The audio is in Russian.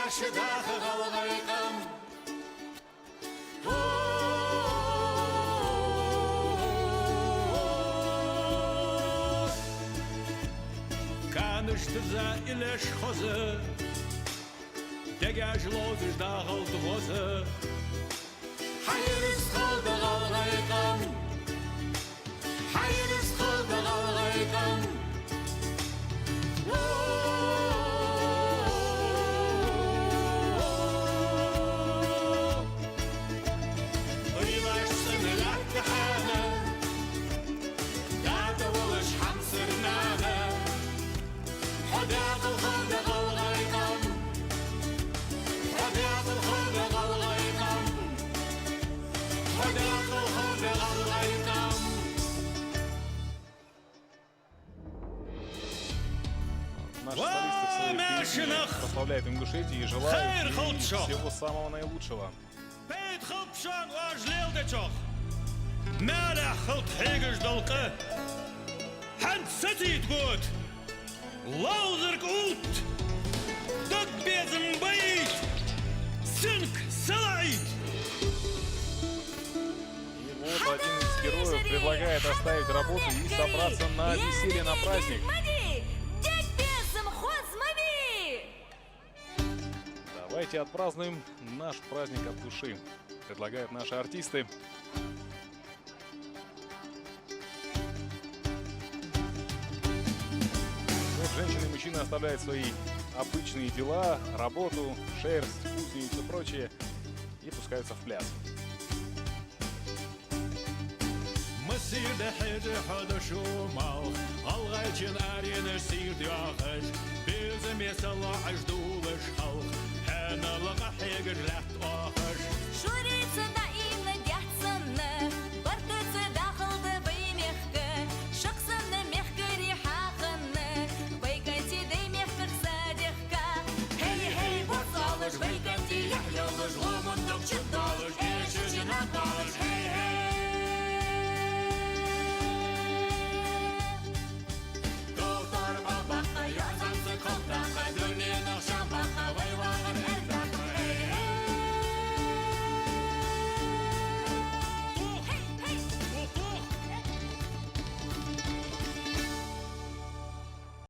Karşıdaki kalgaydım Kanıştıza ileş xozu Degaj loviş dağıldı vozu Hayırız kaldı kalgaydım Hayırız kaldı kalgaydım Наши солисты в своей песне прославляют Ингушетию и желают ей всего самого наилучшего. И вот один из героев предлагает оставить работу и собраться на веселье, на праздник. Давайте отпразднуем наш праздник от души, предлагают наши артисты. Вот женщины и мужчины оставляют свои обычные дела, работу, шерсть, кузню и все прочее и пускаются в пляс. Mesirde hece hada şumal Algayçın arine sirdi ağaç Bizim yasala ajduluş halk